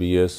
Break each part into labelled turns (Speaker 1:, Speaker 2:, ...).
Speaker 1: BS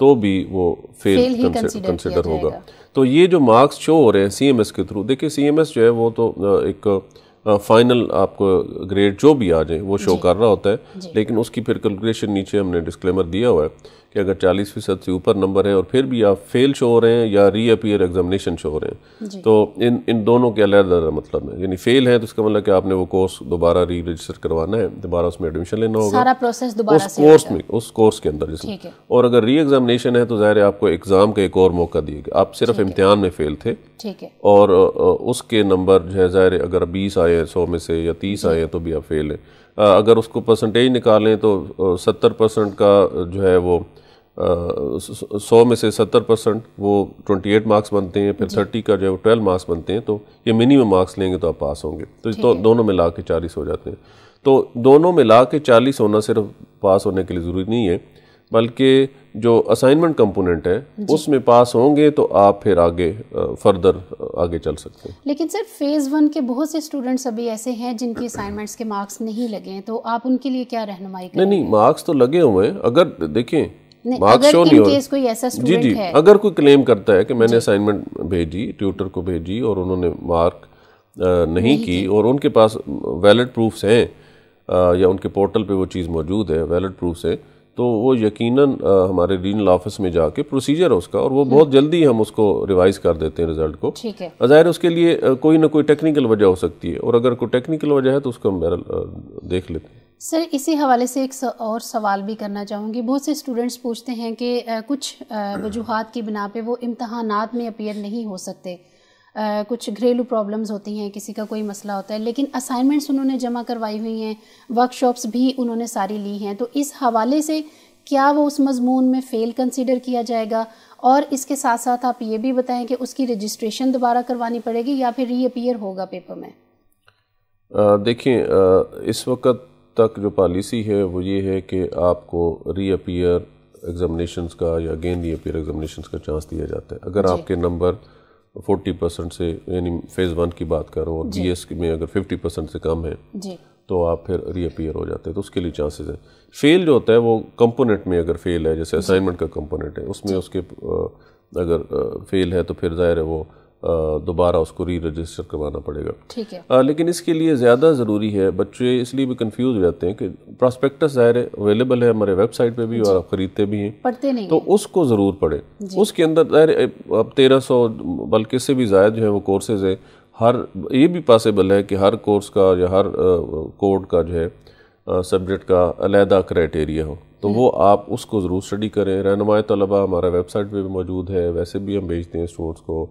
Speaker 1: تو بھی وہ فیل کنسیڈر ہوگا. تو یہ جو مارکس شو ہو رہے ہیں سی ایم ایس کے تھرو، دیکھیں سی ایم ایس جو ہے وہ تو ایک فائنل آپ کو گریڈ جو بھی آ جائیں وہ شو کر رہا ہوتا ہے، لیکن اس کی پھر کیلکولیشن نیچے ہم نے ڈسکلیمر دیا ہوا ہے کہ اگر 40% سے اوپر نمبر ہے اور پھر بھی آپ فیل شو ہو رہے ہیں یا ری اپیئر ایگزامینیشن شو ہو رہے ہیں، تو ان دونوں کے علیحدہ مطلب ہے. یعنی فیل ہے تو اس کا مطلب کہ آپ نے وہ کورس دوبارہ ری رجسٹر کروانا ہے، دوبارہ اس میں ایڈمیشن لینا ہوگا
Speaker 2: سارا پروسیس دوبارہ
Speaker 1: اس کورس میں، اس کورس کے اندر جس میں. اور اگر ری ایگزامینیشن ہے تو ظاہر ہے آپ کو ایگزام کا ایک اور موقع دیے گا. آپ صرف امتحان میں فیل تھے اور اس کے نمبر جو ہے ظاہر اگر 20 آئے ہیں 100 میں سے یا 30 آئے ہیں تو بھی آپ فیل ہیں. اگر اس کو پرسنٹیج نکالیں تو 70% کا جو ہے وہ 100 میں سے 70% وہ 28 مارکس بنتے ہیں، پھر 30 کا جو ہے وہ 12 مارکس بنتے ہیں. تو یہ منیمم مارکس لیں گے تو آپ پاس ہوں گے. تو دونوں ملا کے 40 ہو جاتے ہیں. تو دونوں ملا کے 40 ہونا صرف پاس ہونے کے لیے ضروری نہیں ہے، بلکہ جو اسائنمنٹ کمپوننٹ ہے اس میں پاس ہوں گے تو آپ پھر آگے فردر آگے چل سکتے ہیں.
Speaker 2: لیکن سر فیز 1 کے بہت سے اسٹوڈنٹس ابھی ایسے ہیں جن کی اسائنمنٹس کے مارکس نہیں لگے ہیں، تو آپ ان کے لیے کیا رہنمائی کریں گے؟
Speaker 1: نہیں مارکس تو لگے ہوئے ہیں. اگر دیکھیں
Speaker 2: مارکس شو نہیں ہو رہا، کوئی ایسا
Speaker 1: جی اگر کوئی کلیم کرتا ہے کہ میں نے اسائنمنٹ بھیجی ٹیوٹر کو بھیجی اور انہوں نے مارک نہیں کی اور ان کے پاس ویلڈ پروفس ہیں یا ان کے پورٹل پہ وہ چیز موجود ہے ویلڈ پروفس ہے، تو وہ یقیناً ہمارے ریجنل آفس میں جا کے پروسیجر ہے اس کا اور وہ بہت جلدی ہم اس کو ریوائز کر دیتے ہیں رزلٹ کو. ظاہر اس کے لیے کوئی نہ کوئی ٹیکنیکل وجہ ہو سکتی ہے اور اگر کوئی ٹیکنیکل وجہ ہے تو اس کو ہم دیکھ لیتے ہیں.
Speaker 2: سر اسی حوالے سے ایک اور سوال بھی کرنا چاہوں گی. بہت سے اسٹوڈنٹس پوچھتے ہیں کہ کچھ وجوہات کی بنا پہ وہ امتحانات میں اپیئر نہیں ہو سکتے، کچھ گھریلو پرابلمز ہوتی ہیں، کسی کا کوئی مسئلہ ہوتا ہے، لیکن اسائنمنٹس انہوں نے جمع کروائی ہوئی ہیں، ورک شاپس بھی انہوں نے ساری لی ہیں. تو اس حوالے سے کیا وہ اس مضمون میں فیل کنسیڈر کیا جائے گا؟ اور اس کے ساتھ ساتھ آپ یہ بھی بتائیں کہ اس کی رجسٹریشن دوبارہ کروانی پڑے گی یا پھر ری اپیئر ہوگا پیپر میں؟
Speaker 1: دیکھیں اس وقت تک جو پالیسی ہے وہ یہ ہے کہ آپ کو ری اپیئر ایگزامینیشنز کا یا اگین ری اپیئر ایگزامینیشنز کا چانس دیا جاتا ہے. اگر آپ کے نمبر 40% سے، یعنی فیز 1 کی بات کروں اور بی ایس میں اگر 50% سے کم ہے تو آپ پھر ری اپیئر ہو جاتے ہیں، تو اس کے لیے چانسز ہیں. فیل جو ہوتا ہے وہ کمپوننٹ میں اگر فیل ہے، جیسے اسائنمنٹ کا کمپوننٹ ہے اس میں اس کے اگر فیل ہے تو پھر ظاہر ہے وہ دوبارہ اس کو ری رجسٹر کروانا پڑے گا. لیکن اس کے لیے زیادہ ضروری ہے، بچے اس لیے بھی کنفیوز ہو جاتے ہیں کہ پراسپیکٹس ظاہر ہے اویلیبل ہے ہمارے ویب سائٹ پہ بھی اور آپ خریدتے بھی ہیں،
Speaker 2: پڑھتے نہیں
Speaker 1: تو اس کو ضرور پڑھیں. اس کے اندر ظاہر اب 1300 بلکہ سے بھی زائد جو ہے وہ کورسز ہیں. یہ بھی پاسبل ہے کہ ہر کورس کا یا ہر کوڈ کا جو ہے سبجیکٹ کا علیحدہ کرائٹیریا ہو، تو وہ آپ اس کو ضرور اسٹڈی کریں. رہنمائے طلبہ ہمارا ویب سائٹ پہ بھی موجود ہے، ویسے بھی ہم بھیجتے ہیں اسٹوڈنٹس کو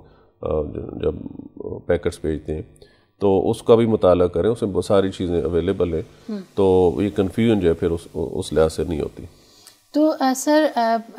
Speaker 1: جب پیکٹس بھیجتے ہیں تو اس کا بھی مطالعہ کریں، اس میں بہت ساری چیزیں اویلیبل ہیں، تو یہ کنفیوژن جو ہے پھر اس لحاظ سے نہیں ہوتی.
Speaker 2: تو سر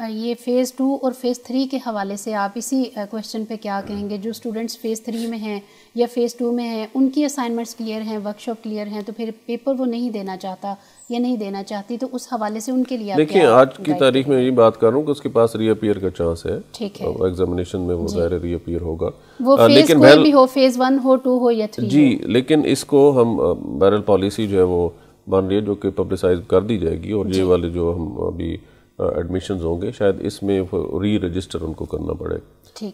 Speaker 2: یہ فیز 2 اور فیز 3 کے حوالے سے آپ اسی کویشچن پہ کیا کہیں گے؟ جو اسٹوڈنٹس فیز 3 میں ہیں یا فیز 2 میں ہیں، ان کی اسائنمنٹس کلیئر ہیں، ورک شاپ کلیئر ہیں، تو پھر پیپر وہ نہیں دینا چاہتا یا نہیں دینا چاہتی، تو اس حوالے سے ان کے لیے
Speaker 1: دیکھیں آج کی تاریخ میں یہ بات کر رہا ہوں کہ اس کے پاس ری اپیئر کا چانس ہے. ایگزامینیشن میں وہ ظاہر ری اپیئر ہوگا،
Speaker 2: وہ فیز کوئی بھی ہو، فیز 1 ہو، 2 ہو یا 3
Speaker 1: جی. لیکن اس کو ہم بہرحال پالیسی جو ہے وہ بن رہی ہے جو کہ پبلسائز کر دی جائے گی، اور یہ والے جو ہم ابھی ایڈمیشنز ہوں گے شاید اس میں ری رجسٹر ان کو کرنا پڑے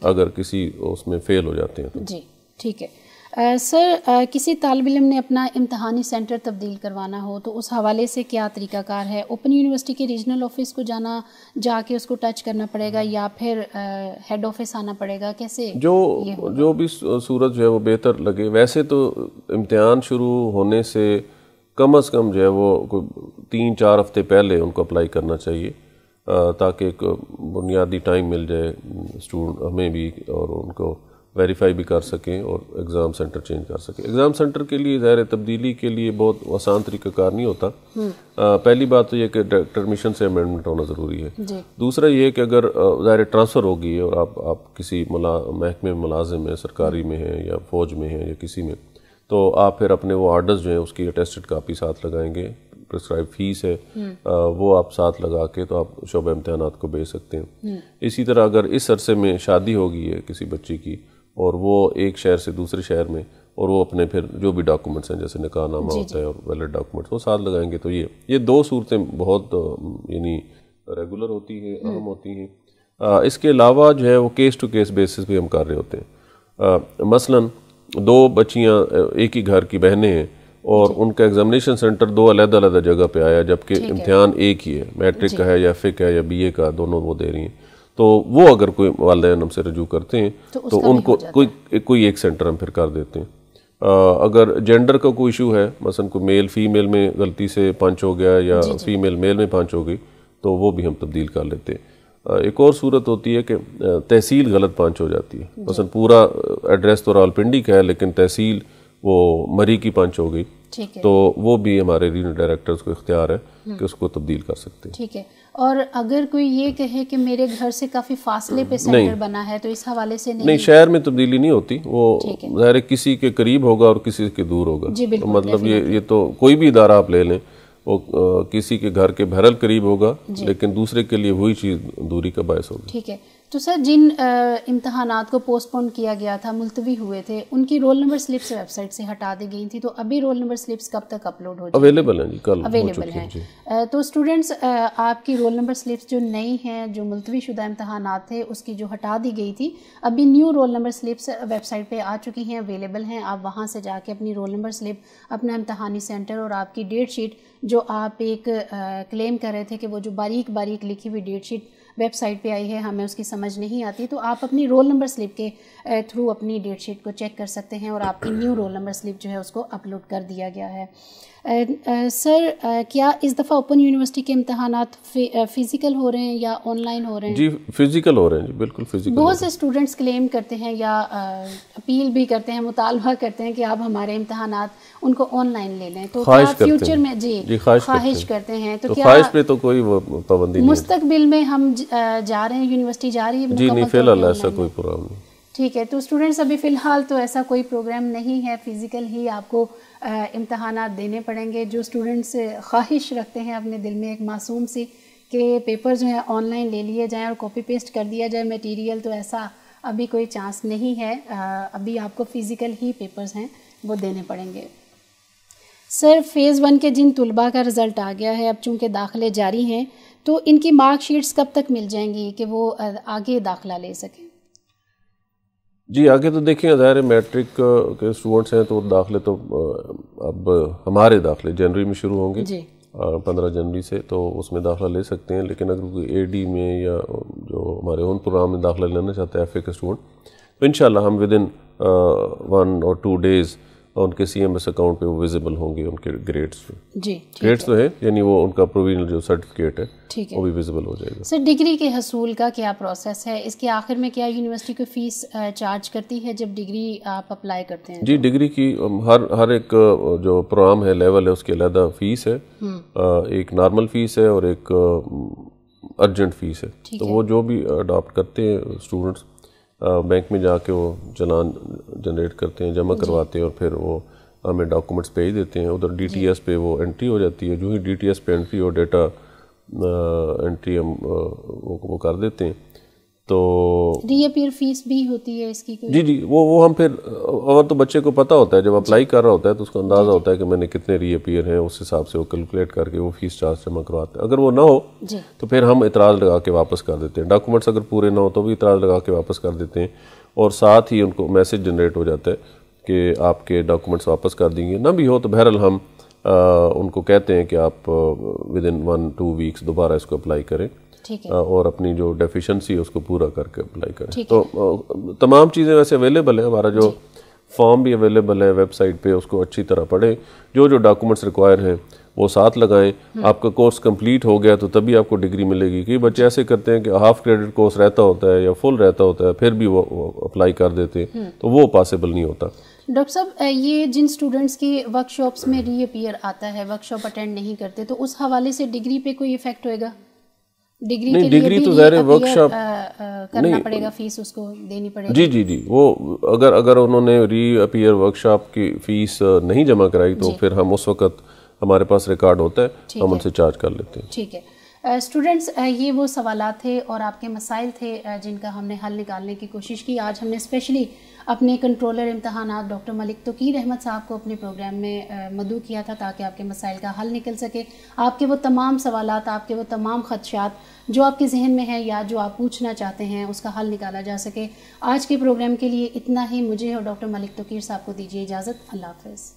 Speaker 1: اگر کسی اس میں فیل ہو جاتے ہیں تو.
Speaker 2: جی ٹھیک ہے. سر کسی طالب علم نے اپنا امتحانی سینٹر تبدیل کروانا ہو تو اس حوالے سے کیا طریقہ کار ہے؟ اوپن یونیورسٹی کے ریجنل آفس کو جا کے اس کو ٹچ کرنا پڑے گا یا پھر ہیڈ آفس آنا پڑے گا؟ کیسے
Speaker 1: جو بھی صورت جو ہے وہ بہتر لگے. ویسے تو امتحان شروع ہونے سے کم از کم جو ہے وہ 3-4 ہفتے پہلے ان کو اپلائی کرنا چاہیے تاکہ ایک بنیادی ٹائم مل جائے اسٹوڈنٹ ہمیں بھی اور ان کو ویریفائی بھی کر سکیں اور ایگزام سینٹر چینج کر سکیں. ایگزام سینٹر کے لیے ظاہر تبدیلی کے لیے بہت آسان طریقہ کار نہیں ہوتا. پہلی بات تو یہ کہ ڈائریکٹر ایڈمیشن سے امینڈمنٹ ہونا ضروری ہے. دوسرا یہ کہ اگر ظاہر ٹرانسفر ہو گئی ہے اور آپ کسی محکمے میں ملازم ہیں، سرکاری میں ہیں یا فوج میں ہیں یا کسی میں، تو آپ پھر اپنے وہ آرڈرز جو ہیں اس کی اٹیسٹڈ کاپی ساتھ لگائیں گے. پرسکرائب فیس ہے وہ آپ ساتھ لگا کے تو آپ شعبہ امتحانات کو بھیج سکتے ہیں. اسی طرح اگر اس عرصے میں شادی ہو گئی ہے کسی بچی کی اور وہ ایک شہر سے دوسرے شہر میں، اور وہ اپنے پھر جو بھی ڈاکومنٹس ہیں جیسے نکاح نامہ ہوتا ہے اور ویلڈ ڈاکومنٹس وہ ساتھ لگائیں گے، تو یہ 2 صورتیں بہت یعنی ریگولر ہوتی ہیں، اہم ہوتی ہیں. اس کے علاوہ جو ہے وہ کیس ٹو کیس بیسس پہ ہم کر رہے ہوتے ہیں. مثلاً 2 بچیاں ایک ہی گھر کی بہنیں ہیں اور ان کا ایگزامینیشن سینٹر 2 علیحدہ جگہ پہ آیا جبکہ امتحان ایک ہی ہے, میٹرک کا ہے یا ایف اے کا ہے یا بی اے کا, دونوں وہ دے رہی ہیں. تو وہ اگر کوئی والدین ہم سے رجوع کرتے ہیں تو ان کو کوئی ایک سینٹر ہم پھر کر دیتے ہیں. اگر جینڈر کا کوئی ایشو ہے, مثلا کوئی میل فیمیل میں غلطی سے پنچ ہو گیا یا فیمیل میل میں پنچ ہو گئی, تو وہ بھی ہم تبدیل کر لیتے ہیں. ایک اور صورت ہوتی ہے کہ تحصیل غلط پنچ ہو جاتی ہے. مثلا پورا ایڈریس تو راولپنڈی کا ہے لیکن تحصیل وہ مری کی پنچ ہو گئی, تو وہ بھی ہمارے ریجنل ڈائریکٹرز کو اختیار ہے کہ اس کو تبدیل کر سکتے ہیں.
Speaker 2: ٹھیک ہے. اور اگر کوئی یہ کہے کہ میرے گھر سے کافی فاصلے پہ سینٹر بنا ہے تو اس حوالے سے نہیں,
Speaker 1: شہر میں تبدیلی نہیں ہوتی, وہ ظاہر کسی کے قریب ہوگا اور کسی کے دور ہوگا. مطلب یہ تو کوئی بھی ادارہ آپ لے لیں, وہ کسی کے گھر کے بہرحال قریب ہوگا لیکن دوسرے کے لیے وہی چیز دوری کا باعث ہوگی.
Speaker 2: ٹھیک ہے. تو سر جن امتحانات کو پوسٹ پون کیا گیا تھا, ملتوی ہوئے تھے, ان کی roll number slips website سے ہٹا دی گئی تھی, تو ابھی رول نمبر سلپس کب تک اپلوڈ ہو جائیں؟
Speaker 1: اویلیبل ہیں جی, کل
Speaker 2: اویلیبل ہیں. تو اسٹوڈنٹس آپ کی رول نمبر سلپس جو نئی ہیں, جو ملتوی شدہ امتحانات تھے اس کی جو ہٹا دی گئی تھی, ابھی new roll number slips website پہ آ چکی ہیں, اویلیبل ہیں. آپ وہاں سے جا کے اپنی رول نمبر سلپ, اپنا امتحانی سینٹر اور آپ کی ڈیٹ شیٹ جو آپ ایک کلیم کر رہے تھے کہ وہ جو باریک باریک لکھی ہوئی ڈیٹ شیٹ ویب سائٹ پہ آئی ہے, ہمیں اس کی سمجھ نہیں آتی, تو آپ اپنی رول نمبر سلپ کے تھرو اپنی ڈیٹ شیٹ کو چیک کر سکتے ہیں اور آپ کی نیو رول نمبر سلپ جو ہے اس کو اپلوڈ کر دیا گیا ہے. سر کیا اس دفعہ اوپن یونیورسٹی کے امتحانات فزیکل ہو رہے ہیں یا آن لائن ہو رہے ہیں؟
Speaker 1: جی فزیکل ہو رہے ہیں جی, بالکل فزیکل.
Speaker 2: بہت سے اسٹوڈنٹس کلیم کرتے ہیں یا اپیل بھی کرتے ہیں, مطالبہ کرتے ہیں کہ آپ ہمارے امتحانات ان کو آن لائن لے لیں, تو کیا فیوچر میں جی خواہش کرتے ہیں, تو کیا
Speaker 1: خواہش پہ تو کوئی پابندی نہیں,
Speaker 2: مستقبل میں ہم جا رہے ہیں, یونیورسٹی جا رہی ہے؟
Speaker 1: جی نہیں, فی الحال ایسا کوئی پروگرام نہیں.
Speaker 2: ٹھیک ہے. تو اسٹوڈنٹس ابھی فی الحال تو ایسا کوئی پروگرام نہیں ہے, فزیکل ہی آپ کو امتحانات دینے پڑیں گے. جو اسٹوڈنٹس خواہش رکھتے ہیں اپنے دل میں ایک معصوم سی کہ پیپر جو ہیں آن لائن لے لیے جائیں اور کاپی پیسٹ کر دیا جائے میٹیریل, تو ایسا ابھی کوئی چانس نہیں ہے. ابھی آپ کو فزیکل ہی پیپرز ہیں وہ دینے پڑیں گے. سر فیز 1 کے جن طلباء کا رزلٹ آ گیا ہے, اب چونکہ داخلے جاری ہیں, تو ان کی مارک شیٹس کب تک مل جائیں گی کہ وہ آگے داخلہ لے سکیں؟
Speaker 1: جی آگے تو دیکھیں, ظاہر میٹرک کے اسٹوڈنٹس ہیں تو داخلے تو اب ہمارے داخلے جنوری میں شروع ہوں گے جی 15 جنوری سے, تو اس میں داخلہ لے سکتے ہیں. لیکن اگر کوئی اے ڈی میں یا جو ہمارے اون پروگرام میں داخلہ لینا چاہتا ہے ایف اے کا اسٹوڈنٹ, تو انشاءاللہ ہم ود ان 1 اور 2 days ان کے سی ایم ایس اکاؤنٹ پہ وہ ویزیبل ہوں گے, ان کے گریڈس پہ.
Speaker 2: جی
Speaker 1: گریڈس تو ہے, یعنی وہ ان کا پروویژنل جو سرٹیفکیٹ ہے وہ بھی ویزیبل ہو جائے گا.
Speaker 2: سر ڈگری کے حصول کا کیا پروسیس ہے؟ اس کے آخر میں کیا یونیورسٹی کو فیس چارج کرتی ہے جب ڈگری آپ اپلائی کرتے ہیں؟
Speaker 1: جی ڈگری کی ہر ایک جو پروگرام ہے, لیول ہے, اس کی علیحدہ فیس ہے. ایک نارمل فیس ہے اور ایک ارجنٹ فیس ہے. تو وہ جو بھی اڈاپٹ کرتے ہیں اسٹوڈنٹس, بینک میں جا کے وہ چلان جنریٹ کرتے ہیں, جمع کرواتے ہیں, اور پھر وہ ہمیں ڈاکومنٹس بھیج دیتے ہیں. ادھر ڈی ٹی ایس پہ وہ انٹری ہو جاتی ہے. جو ہی ڈی ٹی ایس پہ انٹری اور ڈیٹا انٹری ہم وہ کر دیتے ہیں. تو
Speaker 2: ری اپیئر فیس بھی ہوتی ہے اس کی کوئی؟
Speaker 1: جی وہ ہم پھر, اور تو بچے کو پتہ ہوتا ہے جب اپلائی کر رہا ہوتا ہے تو اس کو اندازہ ہوتا ہے کہ میں نے کتنے ری اپیئر ہیں, اس حساب سے وہ کیلکولیٹ کر کے وہ فیس چارج جمع کرواتے ہیں. اگر وہ نہ ہو تو پھر ہم اعتراض لگا کے واپس کر دیتے ہیں. ڈاکومنٹس اگر پورے نہ ہو تو بھی اعتراض لگا کے واپس کر دیتے ہیں, اور ساتھ ہی ان کو میسج جنریٹ ہو جاتا ہے کہ آپ کے ڈاکومنٹس واپس کر دیں گے. نہ بھی ہو تو بہرحال ہم ان کو کہتے ہیں کہ آپ ود ان 1-2 weeks دوبارہ اس کو اپلائی کریں اور اپنی جو ڈیفیشنسی ہے اس کو پورا کر کے اپلائی کریں. تو تمام چیزیں ویسے اویلیبل ہیں, ہمارا جو فارم بھی اویلیبل ہے ویب سائٹ پہ, اس کو اچھی طرح پڑھیں. جو ڈاکومنٹس ریکوائر ہیں وہ ساتھ لگائیں. آپ کا کورس کمپلیٹ ہو گیا تو تبھی آپ کو ڈگری ملے گی. کئی بچے ایسے کرتے ہیں کہ ہاف کریڈٹ کورس رہتا ہوتا ہے یا فل رہتا ہوتا ہے, پھر بھی وہ اپلائی کر دیتے ہیں, تو وہ پاسبل نہیں ہوتا.
Speaker 2: ڈاکٹر صاحب یہ جن اسٹوڈنٹس کی ورک شاپس میں ری اپیئر آتا ہے, ورک شاپ اٹینڈ نہیں کرتے, تو اس حوالے سے ڈگری پہ کوئی ایفیکٹ ہوئے گا؟ ڈگری کے لیے بھی
Speaker 1: تو ظاہر ورک شاپ
Speaker 2: کرنا پڑے گا, فیس اس کو دینی پڑے گی؟
Speaker 1: جی وہ اگر انہوں نے ری اپیئر ورک شاپ کی فیس نہیں جمع کرائی تو پھر ہم اس وقت ہمارے پاس ریکارڈ ہوتا ہے, ہم ان سے چارج کر لیتے ہیں.
Speaker 2: ٹھیک ہے. اسٹوڈنٹس یہ وہ سوالات تھے اور آپ کے مسائل تھے جن کا ہم نے حل نکالنے کی کوشش کی. آج ہم نے اسپیشلی اپنے کنٹرولر امتحانات ڈاکٹر ملک توقیر احمد صاحب کو اپنے پروگرام میں مدعو کیا تھا تاکہ آپ کے مسائل کا حل نکل سکے. آپ کے وہ تمام سوالات، آپ کے وہ تمام خدشات جو آپ کے ذہن میں ہیں یا جو آپ پوچھنا چاہتے ہیں اس کا حل نکالا جا سکے. آج کے پروگرام کے لیے اتنا ہی. مجھے اور ڈاکٹر ملک توقیر صاحب کو دیجیے اجازت. اللہ حافظ.